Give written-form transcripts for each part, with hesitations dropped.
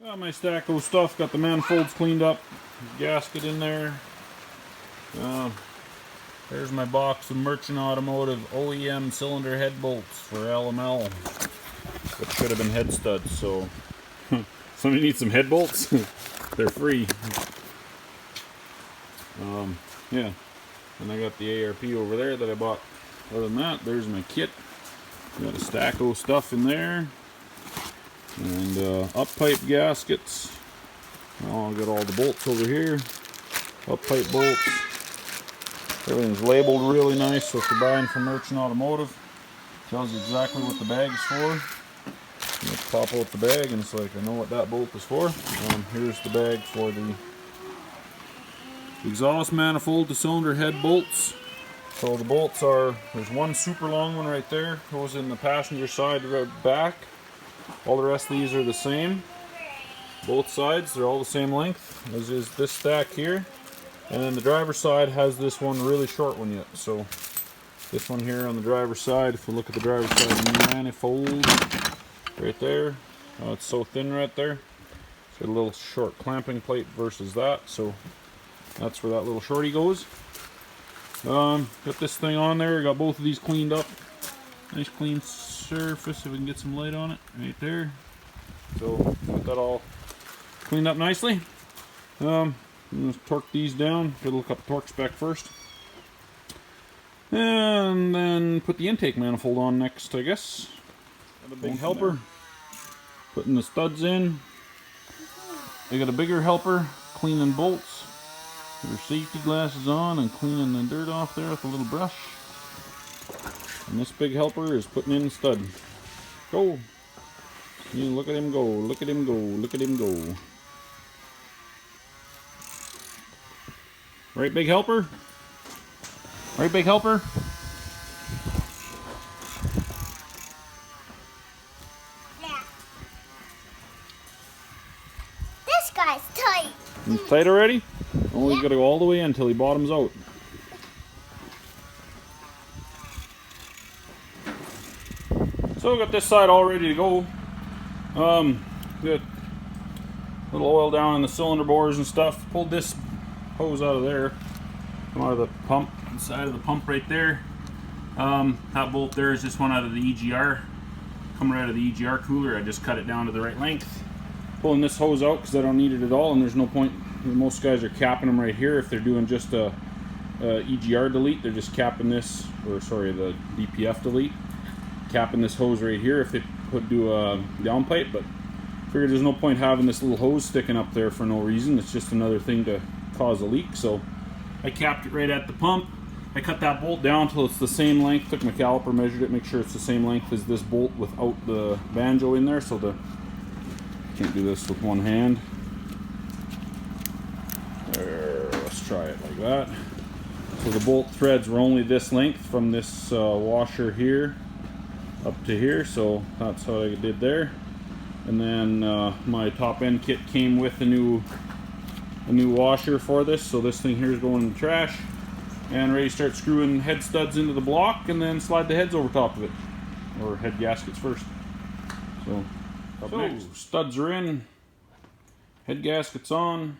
Got my stack of stuff, got the manifolds cleaned up, gasket in there. There's my box of Merchant Automotive OEM cylinder head bolts for LML. That should have been head studs, so somebody needs some head bolts? They're free. Yeah. And I got the ARP over there that I bought. Other than that, there's my kit. Got a stack of stuff in there. And up pipe gaskets. I'll get all the bolts over here. Up pipe bolts. Everything's labeled really nice, so if you're buying from Merchant Automotive, it tells you exactly what the bag's for. You just pop out the bag and it's like, I know what that bolt is for. Here's the bag for the exhaust manifold to cylinder head bolts. So the bolts are, there's one super long one right there, goes in the passenger side back. All the rest of these are the same. Both sides, they're all the same length, as is this stack here. And then the driver's side has this one really short one yet. So this one here on the driver's side, if you look at the driver's side manifold right there, it's so thin right there. It's got a little short clamping plate versus that, so that's where that little shorty goes. Got this thing on there, got both of these cleaned up. Nice clean surface, if we can get some light on it, right there. So got that all cleaned up nicely. I'm going to torque these down. Gotta look up the torque spec first. And then put the intake manifold on next, I guess. Got a big helper. Putting the studs in. I got a bigger helper, cleaning bolts. Your safety glasses on and cleaning the dirt off there with a little brush. And this big helper is putting in the stud. Go! You look at him go, look at him go, look at him go. Right, big helper? Right, big helper? Yeah. This guy's tight. It's tight already? Only gotta go all the way in until he bottoms out. So got this side all ready to go. Got a little oil down in the cylinder bores and stuff. Pulled this hose out of there. Come out of the pump, inside of the pump right there. That bolt there is just one out of the EGR. Coming out of the EGR cooler, I just cut it down to the right length. Pulling this hose out because I don't need it at all, and there's no point. Most guys are capping them right here if they're doing just a EGR delete. They're just capping this, or sorry, the DPF delete. Capping this hose right here if they do a down pipe, but figured there's no point having this little hose sticking up there for no reason. It's just another thing to cause a leak, so I capped it right at the pump. I cut that bolt down till it's the same length. Took my caliper, measured it, make sure it's the same length as this bolt without the banjo in there, so can't do this with one hand. There, let's try it like that. So the bolt threads were only this length from this washer here up to here, so that's how I did there. And then my top end kit came with a new washer for this, so this thing here is going in the trash and ready to start screwing head studs into the block and then slide the heads over top of it, or head gaskets first. So next, studs are in, head gaskets on.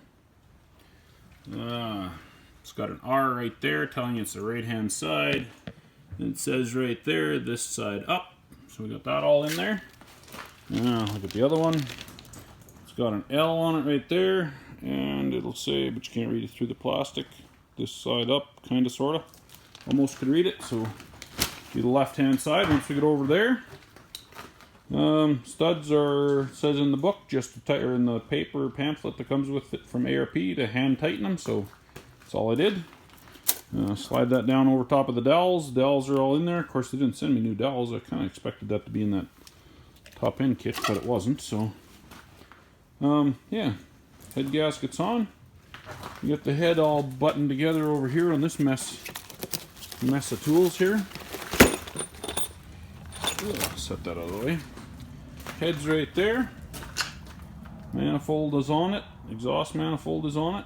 It's got an R right there telling you it's the right hand side. And it says right there, this side up. So we got that all in there. Now look at the other one. It's got an L on it right there. And it'll say, but you can't read it through the plastic. This side up, kind of, sort of. Almost could read it. So be the left hand side once we get over there. Studs are, says in the book, just to tighten, or in the paper pamphlet that comes with it from ARP, to hand tighten them. So that's all I did. Slide that down over top of the dowels. Dowels are all in there. Of course, they didn't send me new dowels. I kind of expected that to be in that top end kit, but it wasn't. So, yeah, head gaskets on. You get the head all buttoned together over here on this mess of tools here. Set that out of the way. Head's right there. Manifold is on it. Exhaust manifold is on it.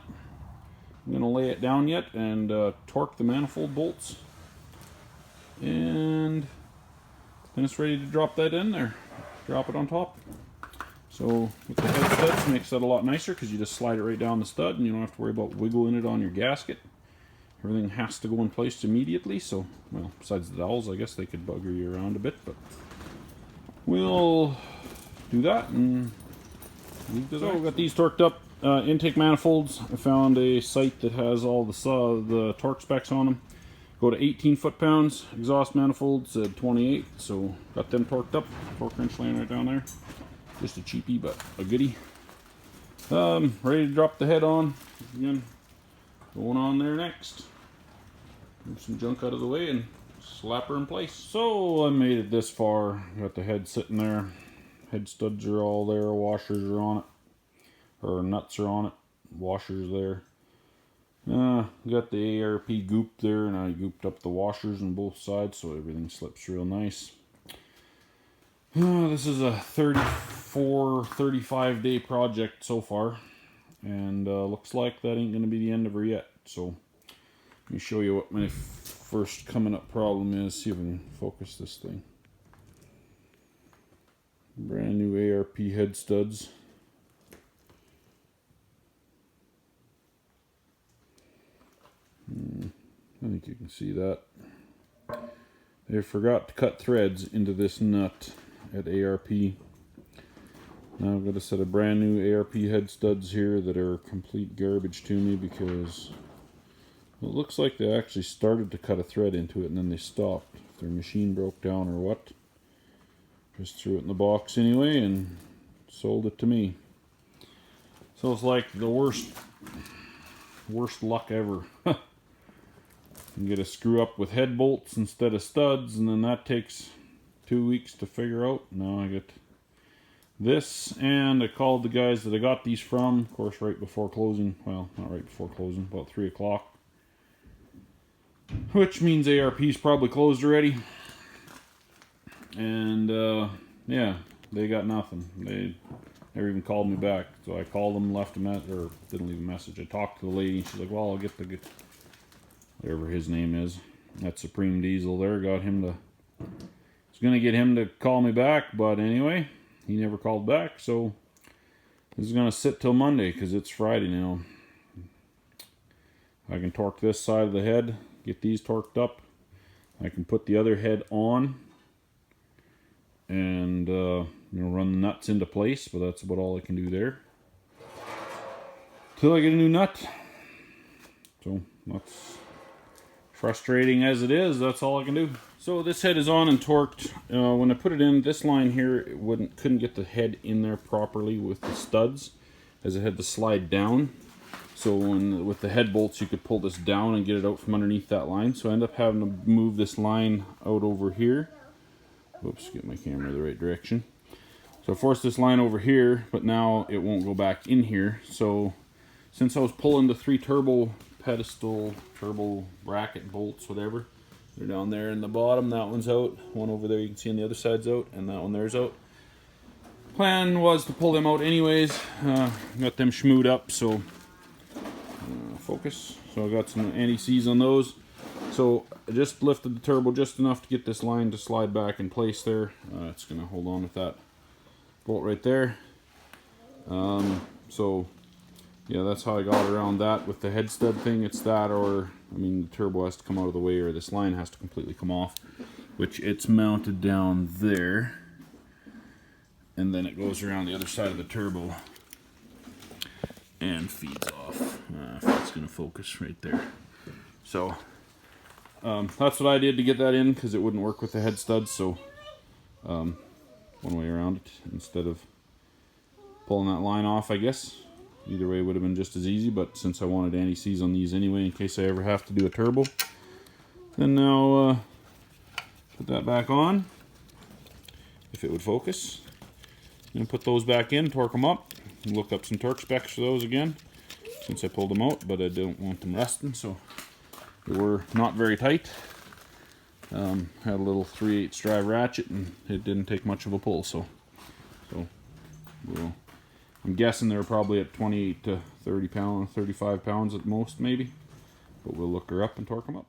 I'm going to lay it down yet and torque the manifold bolts. And then it's ready to drop that in there. Drop it on top. So with the head studs, makes that a lot nicer because you just slide it right down the stud and you don't have to worry about wiggling it on your gasket. Everything has to go in place immediately. So, well, besides the dowels, I guess they could bugger you around a bit, but we'll do that and leave this. So we've got these torqued up intake manifolds. I found a site that has all the torque specs on them. Go to 18 foot-pounds. Exhaust manifolds at 28, so got them torqued up. Torque wrench laying right down there. Just a cheapie, but a goodie. Ready to drop the head on. Again, going on there next. Move some junk out of the way and slap her in place. So I made it this far. Got the head sitting there. Head studs are all there. Washers are on it. Or nuts are on it. Washers there. Got the ARP goop there, and I gooped up the washers on both sides so everything slips real nice. This is a 35 day project so far, and looks like that ain't gonna be the end of her yet. So let me show you what my first coming up problem is. See if I can focus this thing. Brand new ARP head studs. I think you can see that. They forgot to cut threads into this nut at ARP. Now I've got a set of brand new ARP head studs here that are complete garbage to me because it looks like they actually started to cut a thread into it and then they stopped. If their machine broke down or what. Just threw it in the box anyway and sold it to me. So it's like the worst luck ever. You get a screw up with head bolts instead of studs, and then that takes 2 weeks to figure out. Now I get this, and I called the guys that I got these from, of course, right before closing. Well, not right before closing, about 3 o'clock. Which means ARP's probably closed already. And, yeah, they got nothing. They never even called me back. So I called them, left a message, or didn't leave a message. I talked to the lady, and she's like, well, I'll get the... whatever his name is, that Supreme Diesel there, got him to, was gonna get him to call me back, but anyway, he never called back, so this is gonna sit till Monday, because it's Friday now. I can torque this side of the head, get these torqued up, I can put the other head on, and run the nuts into place, but that's about all I can do there. Till I get a new nut. So, that's... frustrating as it is, that's all I can do. So this head is on and torqued. When I put it in, this line here, it couldn't get the head in there properly with the studs, as it had to slide down. So with the head bolts, you could pull this down and get it out from underneath that line. So I end up having to move this line out over here. Whoops, get my camera the right direction. So I forced this line over here, but now it won't go back in here. So since I was pulling the 3 turbo pedestal, turbo bracket bolts, whatever, they're down there in the bottom. That one's out. One over there you can see on the other side's out, and that one there's out. Plan was to pull them out anyways. Got them schmooed up, so focus. So I got some anti-seize on those. So I just lifted the turbo just enough to get this line to slide back in place there. It's gonna hold on with that bolt right there. So yeah, that's how I got around that with the head stud thing. It's that, or I mean, the turbo has to come out of the way, or this line has to completely come off, which it's mounted down there, and then it goes around the other side of the turbo and feeds off. If it's gonna focus right there. So that's what I did to get that in, because it wouldn't work with the head studs. So one way around it instead of pulling that line off, I guess. Either way would have been just as easy, but since I wanted anti-seize on these anyway in case I ever have to do a turbo, then now put that back on, if it would focus, and put those back in, torque them up, and look up some torque specs for those again, since I pulled them out, but I don't want them rusting, so they were not very tight. Had a little 3/8 drive ratchet, and it didn't take much of a pull, so we'll... I'm guessing they're probably at 28 to 30 pounds, 35 pounds at most maybe. But we'll look her up and torque them up.